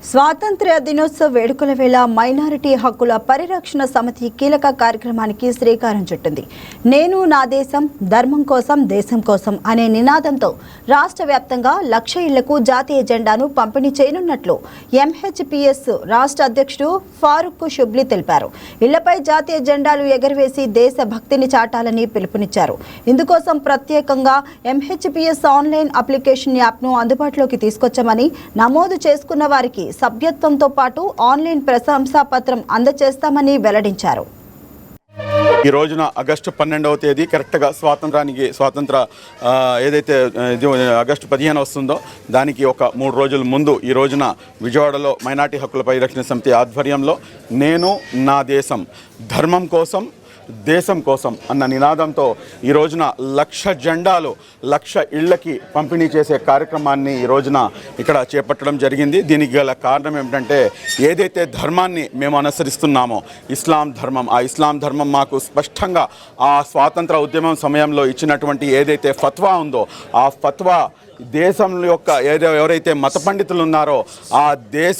స్వాతంత్ర్య దినోత్సవ వేడుకల వేళ మైనారిటీ హక్కుల పరిరక్షణ సమితి కీలక కార్యక్రమానికి శ్రీకారం చుట్టింది. నేను నా దేశం ధర్మం కోసం దేశం కోసం అనే నినాదంతో రాష్ట్ర వ్యాప్తంగా 1,00,000 ఇళ్లకు జాతీయ జెండాను పంపిణీ చేయనున్నట్లు ఎంహెచ్పిఎస్ రాష్ట్ర అధ్యక్షుడు ఫారూక్ షుబ్లీ తెలిపారు. ఇళ్లపై జాతీయ జెండాలు ఎగరవేసి దేశభక్తిని చాటాలని పిలుపునిచ్చారు. ఇందుకోసం ప్రత్యేకంగా ఎంహెచ్పిఎస్ ఆన్లైన్ అప్లికేషన్ యాప్ను అందుబాటులోకి తీసుకొచ్చామని, నమోదు చేసుకున్న వారికి సభ్యత్వంతో పాటు ఆన్లైన్ ప్రశంసా పత్రం అందజేస్తామని వెల్లడించారు. ఈ రోజున ఆగస్టు 12వ తేదీ కరెక్ట్గా స్వాతంత్ర ఏదైతే ఆగస్టు 15 వస్తుందో దానికి ఒక 3 రోజుల ముందు ఈ రోజున విజయవాడలో మైనార్టీ హక్కుల పరిరక్షణ సమితి ఆధ్వర్యంలో నేను నా దేశం ధర్మం కోసం దేశం కోసం అన్న నినాదంతో ఈ రోజున 1,00,000 జెండాలు 1,00,000 ఇళ్లకి పంపిణీ చేసే కార్యక్రమాన్ని ఈ రోజున ఇక్కడ చేపట్టడం జరిగింది. దీనికి గల కారణం ఏమిటంటే, ఏదైతే ధర్మాన్ని మేము అనుసరిస్తున్నామో ఇస్లాం ధర్మం, ఆ ఇస్లాం ధర్మం మాకు స్పష్టంగా ఆ స్వాతంత్ర ఉద్యమం సమయంలో ఇచ్చినటువంటి ఏదైతే ఫత్వా ఉందో ఆ ఫత్వా దేశం యొక్క ఎవరైతే మత పండితులు ఉన్నారో ఆ దేశ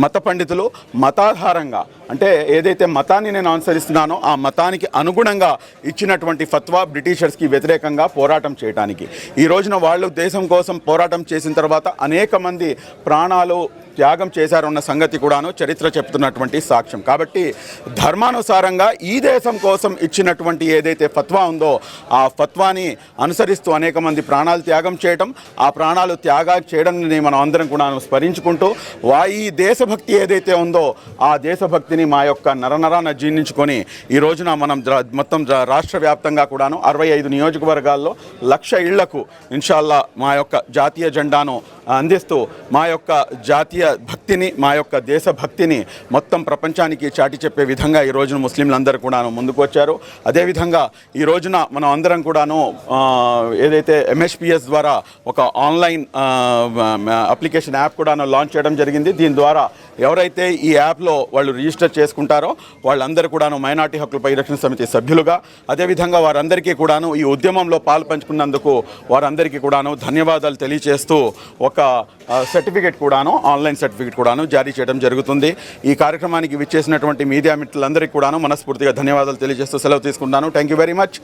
మత పండితులు మతాధారంగా, అంటే ఏదైతే మతాన్ని నేను అనుసరిస్తున్నానో ఆ మతానికి అనుగుణంగా ఇచ్చినటువంటి ఫత్వా బ్రిటిషర్స్కి వ్యతిరేకంగా పోరాటం చేయడానికి ఈ రోజున వాళ్ళు దేశం కోసం పోరాటం చేసిన తర్వాత అనేక మంది ప్రాణాలు త్యాగం చేశారన్న సంగతి కూడాను చరిత్ర చెప్తున్నటువంటి సాక్ష్యం. కాబట్టి ధర్మానుసారంగా ఈ దేశం కోసం ఇచ్చినటువంటి ఏదైతే ఫత్వా ఉందో ఆ ఫత్వాని అనుసరిస్తూ అనేక మంది ప్రాణాలు త్యాగం చేయడం, ఆ ప్రాణాలు త్యాగాలు చేయడాన్ని మనం అందరం కూడా స్మరించుకుంటూ ఈ దేశభక్తి ఏదైతే ఉందో ఆ దేశభక్తిని మా యొక్క నరనరాన జీర్ణించుకొని ఈ రోజున మనం మొత్తం రాష్ట్ర వ్యాప్తంగా కూడాను 65 నియోజకవర్గాల్లో 1,00,000 ఇళ్లకు ఇన్షాల్లా మా యొక్క జాతీయ జెండాను అందిస్తూ మా యొక్క జాతీయ భక్తిని, మా యొక్క దేశభక్తిని మొత్తం ప్రపంచానికి చాటి చెప్పే విధంగా ఈ రోజున ముస్లింలందరూ కూడాను ముందుకు వచ్చారు. అదేవిధంగా ఈ రోజున మనం అందరం కూడాను ఏదైతే ఎంహెచ్పిఎస్ ద్వారా ఒక ఆన్లైన్ అప్లికేషన్ యాప్ కూడాను లాంచ్ చేయడం జరిగింది. దీని ద్వారా ఎవరైతే ఈ యాప్లో వాళ్ళు రిజిస్టర్ చేసుకుంటారో వాళ్ళందరూ కూడాను మైనార్టీ హక్కుల పరిరక్షణ సమితి సభ్యులుగా, అదేవిధంగా వారందరికీ కూడాను ఈ ఉద్యమంలో పాలు పంచుకున్నందుకు వారందరికీ కూడాను ధన్యవాదాలు తెలియజేస్తూ ఒక సర్టిఫికేట్ కూడాను, ఆన్లైన్ సర్టిఫికేట్ కూడాను జారీ చేయడం జరుగుతుంది. ఈ కార్యక్రమానికి విచ్చేసినటువంటి మీడియా మిత్రులందరికీ కూడాను మనస్ఫూర్తిగా ధన్యవాదాలు తెలియజేస్తూ సెలవు తీసుకుంటాను. Thank you very much.